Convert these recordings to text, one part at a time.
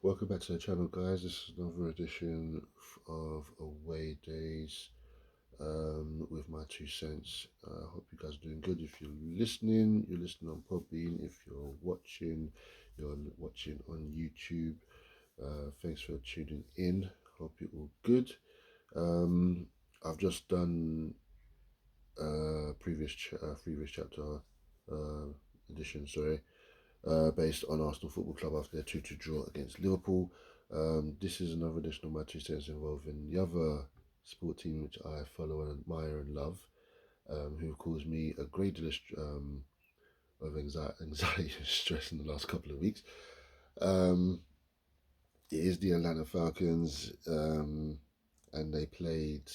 Welcome back to the channel, guys. This is another edition of Away Days with my 2 cents. I hope you guys are doing good. If you're listening on Podbean. If you're watching on YouTube. Thanks for tuning in. Hope you're all good. I've just done previous chapter edition, sorry, based on Arsenal Football Club after their 2-2 draw against Liverpool. This is another edition of my 2 cents involving the other sport team which I follow and admire and love, who caused me a great deal of anxiety and stress in the last couple of weeks. It is the Atlanta Falcons, and they played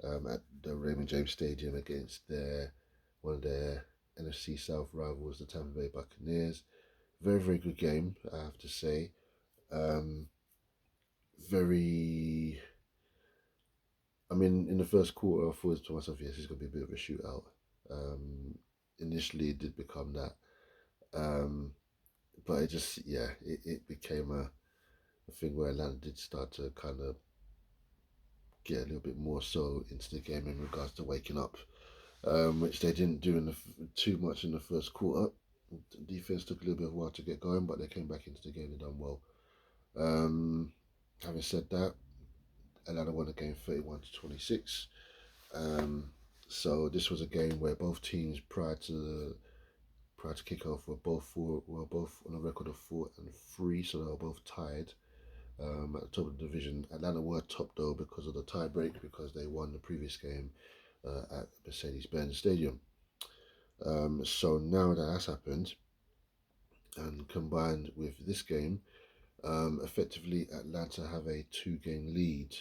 at the Raymond James Stadium against one of their NFC South rivals, the Tampa Bay Buccaneers. Very, very good game, I have to say. In the first quarter, I thought to myself, yes, it's going to be a bit of a shootout. Initially, it did become that. But it became a thing where Atlanta did start to kind of get a little bit more so into the game in regards to waking up, which they didn't do too much in the first quarter. The defense took a little bit of a while to get going, but they came back into the game and done well. Having said that, Atlanta won the game 31-26. So this was a game where both teams prior to kickoff were both on a record of 4-3, so they were both tied at the top of the division. Atlanta were top though because of the tie break, because they won the previous game at Mercedes-Benz Stadium. So now that has happened, and combined with this game, effectively Atlanta have a 2-game lead,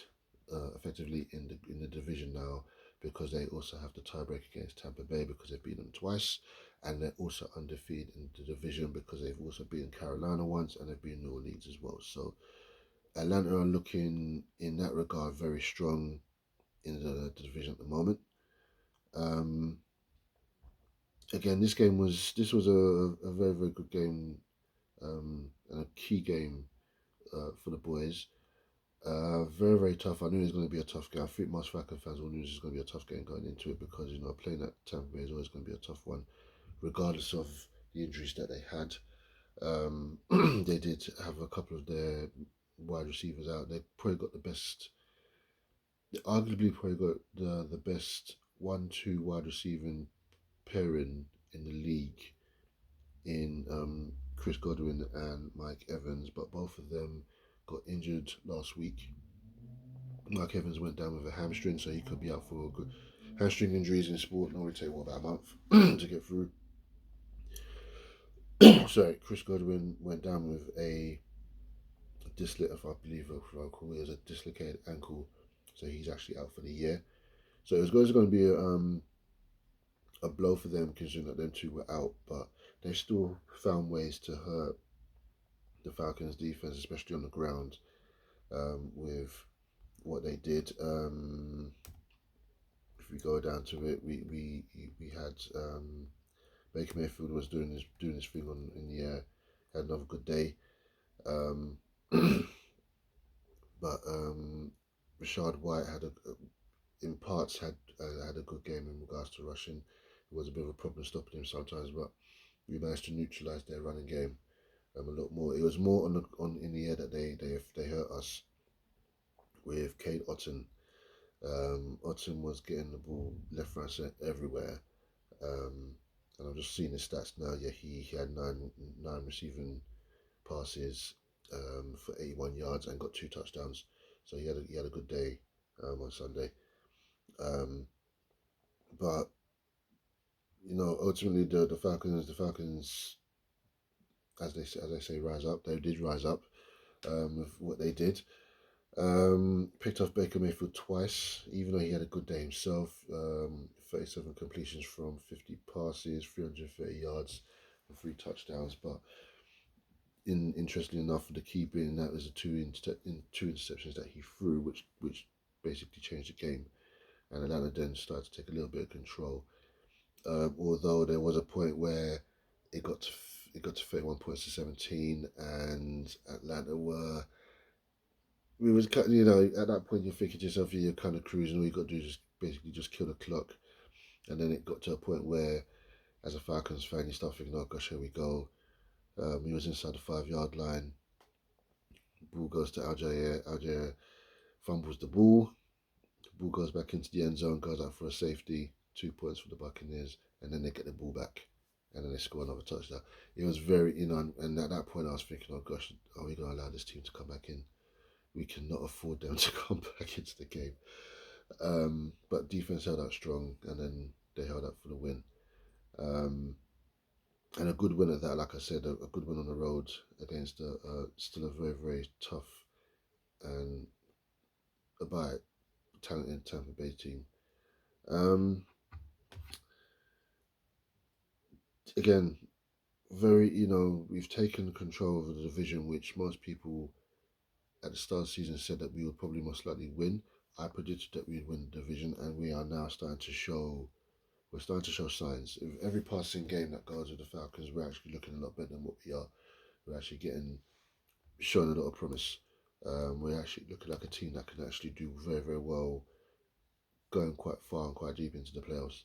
effectively in the division now, because they also have the tiebreak against Tampa Bay because they've beaten them twice, and they're also undefeated in the division because they've also beaten Carolina once and they've beaten New Orleans as well. So Atlanta are looking in that regard very strong in the division at the moment. Again, this was a very, very good game, and a key game for the boys. Very, very tough. I knew it was going to be a tough game. I think most Falcon fans all knew it was going to be a tough game going into it, because playing at Tampa Bay is always going to be a tough one, regardless of the injuries that they had. They did have a couple of their wide receivers out. They probably got the best. They arguably probably got the best 1-2 wide receiving pairing in the league in Chris Godwin and Mike Evans, but both of them got injured last week. Mike Evans went down with a hamstring, so he could be out for good. Hamstring injuries in sport normally take about a month to get through. Sorry, Chris Godwin went down with a dislocated ankle, so he's actually out for the year. So it was going to be a blow for them, considering that them two were out, but they still found ways to hurt the Falcons' defense, especially on the ground, with what they did. If we go down to it, we had Baker Mayfield was doing his thing in the air, had another good day. But Rashad White in parts had a good game in regards to rushing. It was a bit of a problem stopping him sometimes, but we managed to neutralize their running game a lot more. It was more in the air that they hurt us with Cade Otton. Otton was getting the ball left, right, center, everywhere. And I'm just seeing his stats now. Yeah, he had nine receiving passes for 81 yards and got 2 touchdowns. So he had a good day on Sunday. But ultimately the Falcons, as they say, rise up. They did rise up with what they did. Picked off Baker Mayfield twice, even though he had a good day himself. 37 completions from 50 passes, 330 yards, and 3 touchdowns. But interestingly enough, the key being that was the two interceptions that he threw, which basically changed the game, and Atlanta then started to take a little bit of control. Although there was a point where it got it got to 31 points to 17, and Atlanta were. We was at that point you're thinking to yourself, you're kind of cruising. All you got to do is just basically just kill the clock, and then it got to a point where, as a Falcons fan, you start thinking, oh gosh, here we go. He was inside the 5 yard line. Ball goes to Algier. Algier fumbles the ball. The ball goes back into the end zone, goes out for a safety. 2 points for the Buccaneers, and then they get the ball back, and then they score another touchdown. It was very, and at that point I was thinking, oh gosh, are we going to allow this team to come back in? We cannot afford them to come back into the game. But defense held out strong, and then they held out for the win. And a good win at that, like I said, a good win on the road against still a very, very tough and about talented Tampa Bay team. Again, we've taken control of the division, which most people at the start of the season said that we would probably most likely win. I predicted that we'd win the division, and we are now starting to show. We're starting to show signs. Every passing game that goes with the Falcons, we're actually looking a lot better than what we are. We're actually showing a lot of promise. We're actually looking like a team that can actually do very, very well, going quite far and quite deep into the playoffs.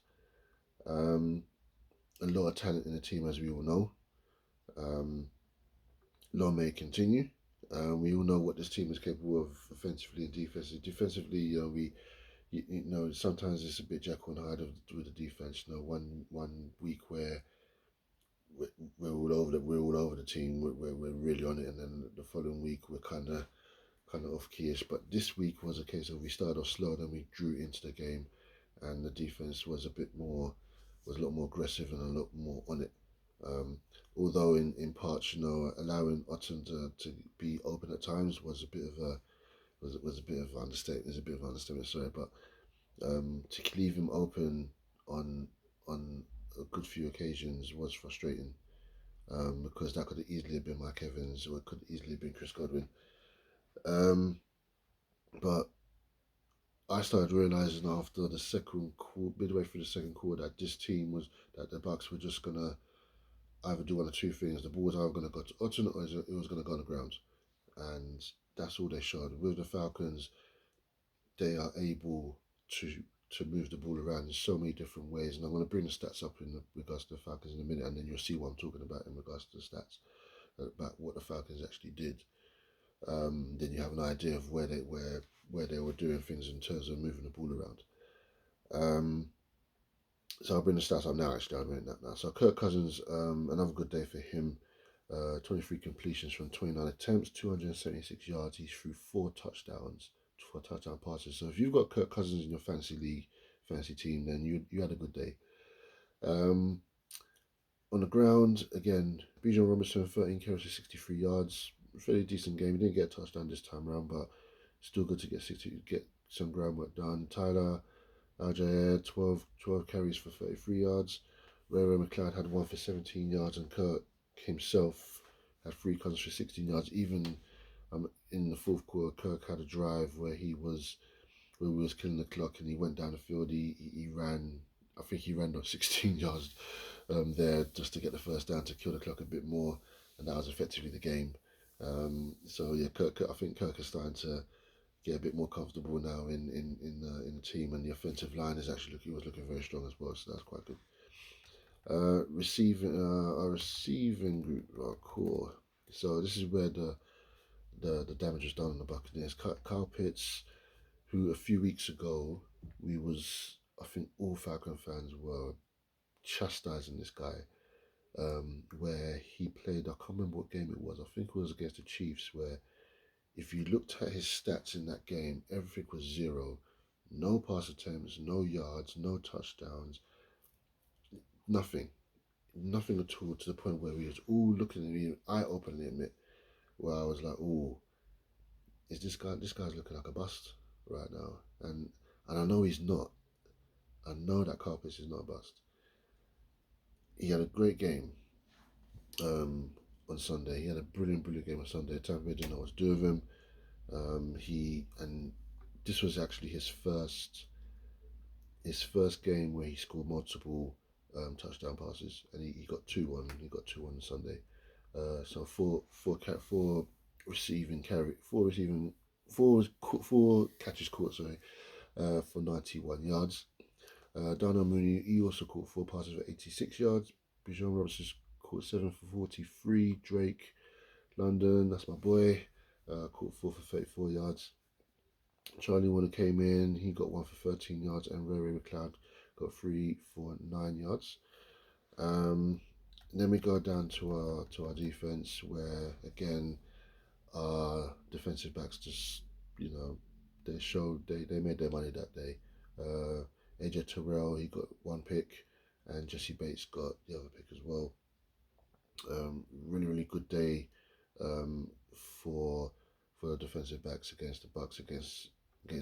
A lot of talent in the team, as we all know. Long may it continue. We all know what this team is capable of offensively and defensively. Defensively, sometimes it's a bit Jekyll and Hyde with the defense. One week where we're all over the team. We're really on it, and then the following week we're kind of off keyish. But this week was a case of we started off slow, then we drew into the game, and the defense was a lot more aggressive and a lot more on it. Although in parts, allowing Otton to be open at times was a bit of understatement. There's a bit of understatement, sorry, but to leave him open on a good few occasions was frustrating. Because that could have easily been Mike Evans, or it could easily have been Chris Godwin. But I started realizing after the second quarter, midway through the second quarter, that that the Bucks were just gonna either do one of two things. The ball was either gonna go to Otton or it was gonna go on the ground, and that's all they showed. With the Falcons, they are able to move the ball around in so many different ways, and I'm going to bring the stats up in regards to the Falcons in a minute, and then you'll see what I'm talking about in regards to the stats about what the Falcons actually did. Then you have an idea of where they were doing things in terms of moving the ball around. So I'll bring the stats up now. Actually, I'll bring that now. So Kirk Cousins, another good day for him. 23 completions from 29 attempts, 276 yards. He threw 4 touchdowns. For touchdown passes. So if you've got Kirk Cousins in your fantasy team, then you had a good day. On the ground, again, Bijan Robinson, 13 carries for 63 yards. Fairly decent game. He didn't get a touchdown this time around, but still good to get some groundwork done. Tyler Algier, 12 carries for 33 yards. Ray McLeod had 1 for 17 yards, and Kirk himself had 3 comes for 16 yards. Even in the fourth quarter, Kirk had a drive where we was killing the clock, and he went down the field. He ran. I think he ran on 16 yards there just to get the first down to kill the clock a bit more, and that was effectively the game. So yeah, I think Kirk is starting to get a bit more comfortable now in the team, and the offensive line is actually looking very strong as well. So that's quite good. Our receiving group are core. So this is where the damage was done on the Buccaneers. Kyle Pitts, who a few weeks ago I think all Falcon fans were chastising this guy, where he played, I can't remember what game it was. I think it was against the Chiefs, where if you looked at his stats in that game, everything was 0. No pass attempts, no yards, no touchdowns, nothing at all, to the point where we was all looking at me, eye-opening admit, where I was like, oh, is this guy's looking like a bust right now, and I know he's not. I know that Kyle Pitts is not a bust. He had a great game on Sunday. He had a brilliant game on Sunday. Tampa Bay didn't know what to do with him. This was actually his first game where he scored multiple touchdown passes, and he got two on. He got two on Sunday. So four receiving carry, four catches caught. Sorry, for 91 yards. Darnell Mooney, he also caught four passes for 86 yards. Bijan Robinson caught seven for 43. Drake London, that's my boy, caught four for 34 yards. Charlie Warner came in, he got one for 13 yards, and Ray Ray McLeod got three for 9 yards. Then we go down to our defense, where again our defensive backs just they made their money that day. AJ Terrell, he got one pick, and Jesse Bates got the other pick as well. Really good day for the defensive backs against the Bucks, against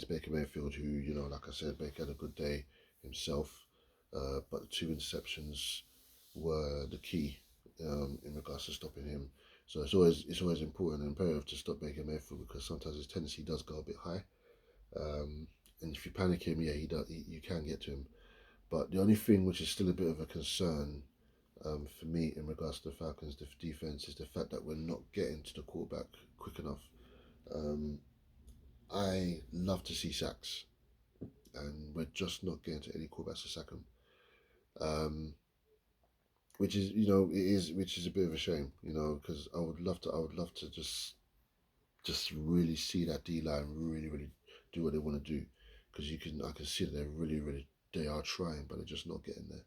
Baker Mayfield, who, like I said, Baker had a good day himself, but the two interceptions were the key in regards to stopping him. So it's always important and imperative to stop Baker Mayfield, because sometimes his tendency does go a bit high, and if you panic him, yeah, you can get to him. But the only thing which is still a bit of a concern for me in regards to the Falcons' defense is the fact that we're not getting to the quarterback quick enough. I love to see sacks, and we're just not getting to any quarterbacks to sack them. Which is which is a bit of a shame, because I would love to just really see that D line really do what they want to do, because I can see that they are trying, but they're just not getting there.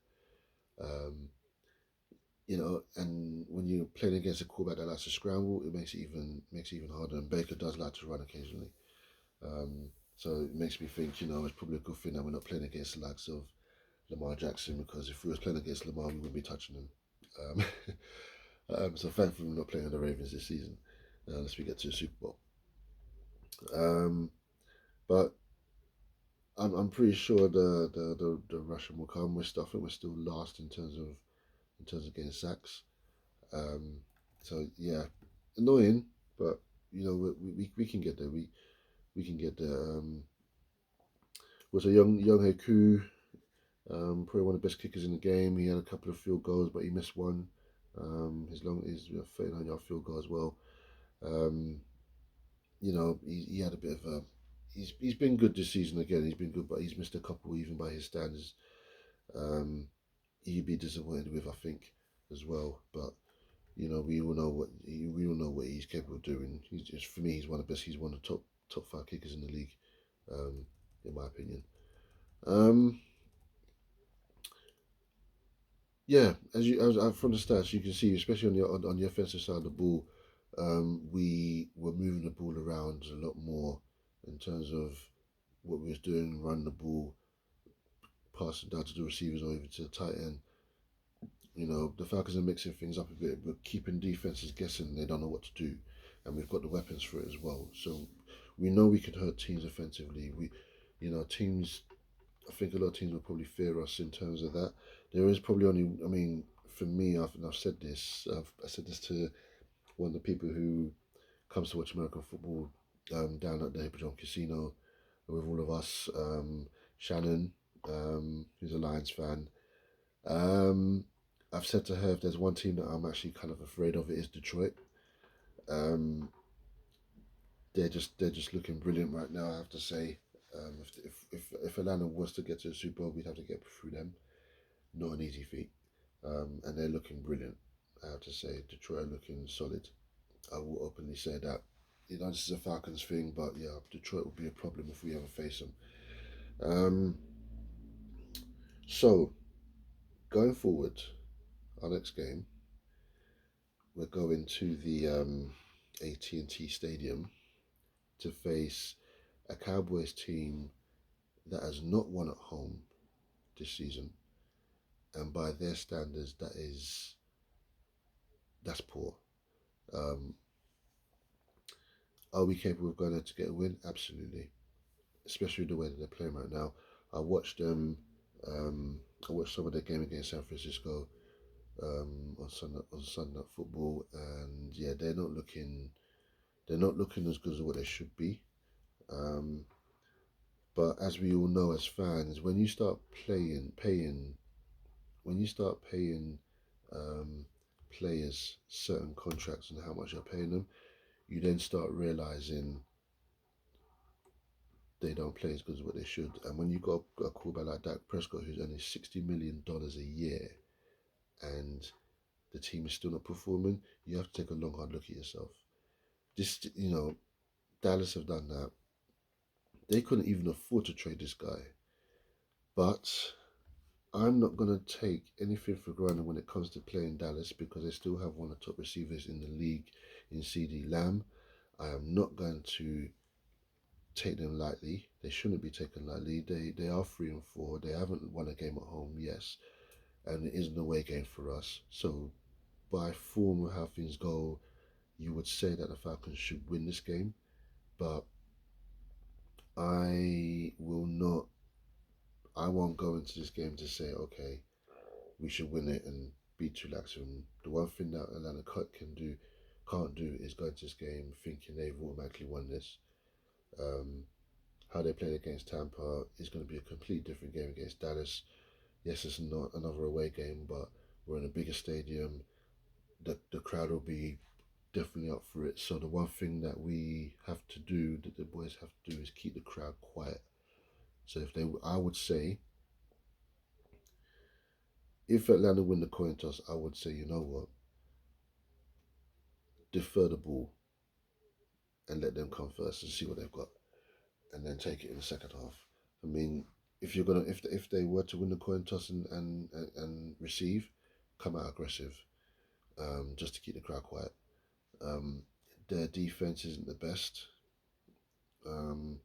And when you're playing against a quarterback that likes to scramble, it makes it even harder. And Baker does like to run occasionally, so it makes me think, it's probably a good thing that we're not playing against the likes of Lamar Jackson, because if we was playing against Lamar, we wouldn't be touching him. So thankfully, we're not playing on the Ravens this season, unless we get to the Super Bowl. But I'm pretty sure the Russian will come. I think we're still last in terms of getting sacks. So yeah, annoying, but we can get there. We can get there. Was a young Heku, probably one of the best kickers in the game. He had a couple of field goals, but he missed one. His 39-yard field goal as well. He had a bit of a. He's been good this season again. He's been good, but he's missed a couple even by his standards. He'd be disappointed with, I think, as well. But we all know what he's capable of doing. For me, he's one of the best. He's one of the top 5 kickers in the league, in my opinion. Yeah, as from the stats you can see, especially on the offensive side of the ball, we were moving the ball around a lot more in terms of what we was doing, run the ball, passing down to the receivers or even to the tight end. The Falcons are mixing things up a bit, but keeping defenses guessing. They don't know what to do, and we've got the weapons for it as well. So we know we can hurt teams offensively. Teams. I think a lot of teams will probably fear us in terms of that. There is probably only. I mean, for me, I've said this. I said this to one of the people who comes to watch American football down at the Hippodrome Casino with all of us. Shannon, who's a Lions fan. I've said to her, if there's one team that I'm actually kind of afraid of, it is Detroit. They're just looking brilliant right now, I have to say. If Atlanta was to get to the Super Bowl, we'd have to get through them. Not an easy feat. And they're looking brilliant, I have to say. Detroit are looking solid. I will openly say that. This is a Falcons thing, but yeah, Detroit will be a problem if we ever face them. So, going forward, our next game, we're going to the AT&T Stadium to face a Cowboys team that has not won at home this season, and by their standards, that's poor. Are we capable of going there to get a win? Absolutely, especially the way that they're playing right now. I watched them. I watched some of their game against San Francisco on Sunday Night Football, and yeah, they're not looking as good as what they should be. But as we all know as fans, when you start paying when you start paying players certain contracts and how much you're paying them, you then start realizing they don't play as good as what they should. And when you got a quarterback like Dak Prescott, who's earning $60 million a year, and the team is still not performing, you have to take a long hard look at yourself. This, Dallas have done that. They couldn't even afford to trade this guy, but I'm not going to take anything for granted when it comes to playing Dallas because they still have one of the top receivers in the league in CD Lamb. I am not going to take them lightly. They shouldn't be taken lightly. They are 3-4. They haven't won a game at home, yes, and it is an away game for us. So by form of how things go, you would say that the Falcons should win this game, but I will not. I won't go into this game to say, okay, we should win it and be too lax. And the one thing that Atlanta can't do is go into this game thinking they've automatically won this. How they played against Tampa is going to be a complete different game against Dallas. Yes, it's not another away game, but we're in a bigger stadium. The crowd will be definitely up for it. So the one thing that we have to do, that the boys have to do, is keep the crowd quiet. So I would say, if Atlanta win the coin toss, I would say, you know what, defer the ball and let them come first and see what they've got, and then take it in the second half. I mean, if they were to win the coin toss and receive, come out aggressive, just to keep the crowd quiet. Their defense isn't the best. Um,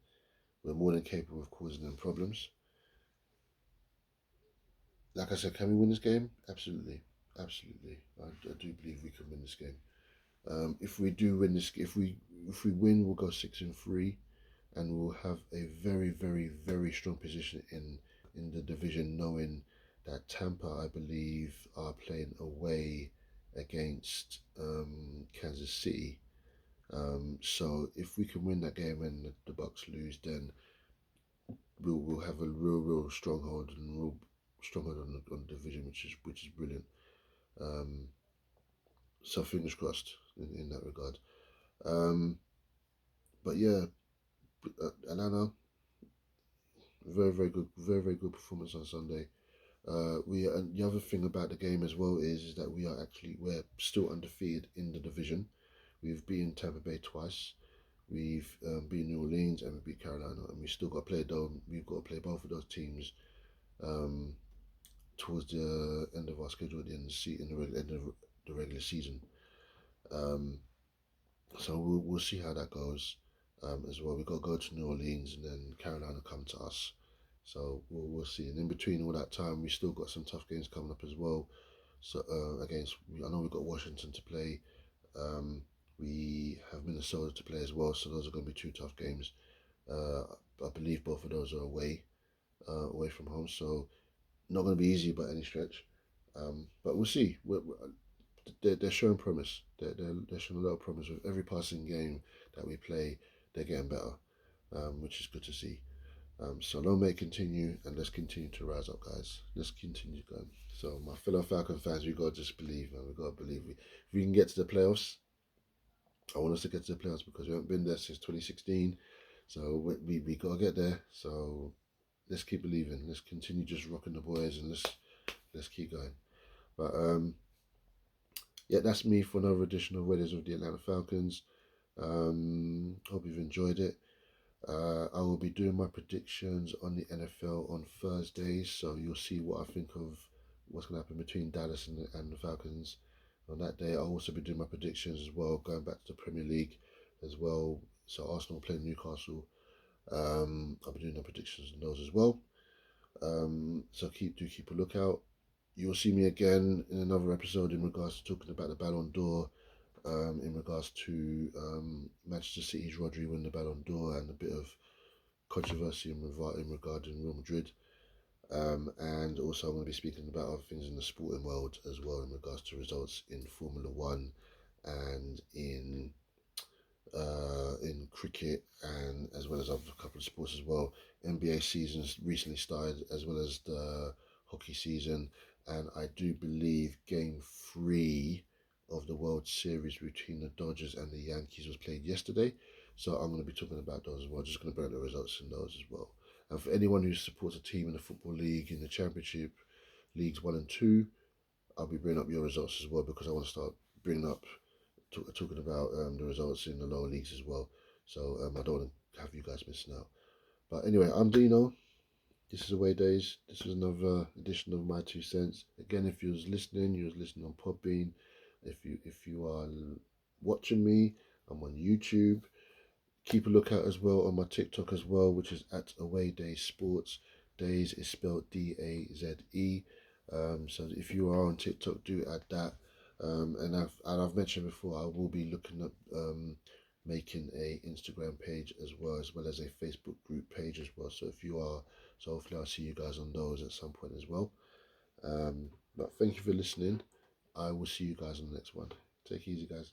we're more than capable of causing them problems. Like I said, can we win this game? Absolutely, absolutely. I do believe we can win this game. If we do win this, if we win, we'll go 6-3, and we'll have a very, very, very strong position in the division, knowing that Tampa, I believe, are playing away against Kansas City. So if we can win that game and the Bucks lose, then we'll have a real stronghold and real stronghold on the division, which is brilliant. Um, so fingers crossed in that regard. Um, but yeah, Atlanta, very good performance on Sunday. And the other thing about the game as well is that we're still undefeated in the division. We've beaten Tampa Bay twice. We've beaten New Orleans and we beat Carolina, and we still got to play though. We've got to play both of those teams um, towards the end of our schedule at the end of end of the regular season. Um, so we'll see how that goes as well. We've got to go to New Orleans and then Carolina come to us. So we'll see. And in between all that time, we still got some tough games coming up as well. So I know we've got Washington to play. We have Minnesota to play as well. So those are going to be two tough games. I believe both of those are away from home. So not going to be easy by any stretch. But we'll see. They're showing promise. They're showing a lot of promise with every passing game that we play. They're getting better, which is good to see. So long may it continue, and let's continue to rise up, guys. Let's continue going. So my fellow Falcon fans, we got to just believe, man. We got to believe. If we can get to the playoffs, I want us to get to the playoffs because we haven't been there since 2016. So we got to get there. So let's keep believing. Let's continue just rocking the boys, and let's keep going. But yeah, that's me for another edition of Weddings of the Atlanta Falcons. Hope you've enjoyed it. I will be doing my predictions on the NFL on Thursday, so you'll see what I think of what's going to happen between Dallas and the Falcons on that day. I'll also be doing my predictions as well, going back to the Premier League as well. So Arsenal playing Newcastle. I'll be doing the predictions on those as well. So keep a lookout. You'll see me again in another episode in regards to talking about the Ballon d'Or. In regards to Manchester City's Rodri winning the Ballon d'Or and a bit of controversy in regarding Real Madrid. And also I'm going to be speaking about other things in the sporting world as well in regards to results in Formula One and in cricket, and as well as other couple of sports as well. NBA seasons recently started, as well as the hockey season, and I do believe Game 3 of the World Series between the Dodgers and the Yankees was played yesterday. So I'm going to be talking about those as well. Just going to bring up the results in those as well. And for anyone who supports a team in the Football League, in the Championship, Leagues 1 and 2, I'll be bringing up your results as well, because I want to start bringing up, talking about the results in the lower leagues as well. So I don't want to have you guys missing out. But anyway, I'm Dino. This is Away Days. This is another edition of My Two Cents. Again, if you was listening, you was listening on Podbean. If you are watching me, I'm on YouTube. Keep a lookout as well on my TikTok as well, which is at Away Days Sports. Days is spelled DAZE. So if you are on TikTok, do add that. And I've mentioned before, I will be looking at making a Instagram page as well as a Facebook group page as well. So if you are, so hopefully I'll see you guys on those at some point as well. But thank you for listening. I will see you guys on the next one. Take it easy, guys.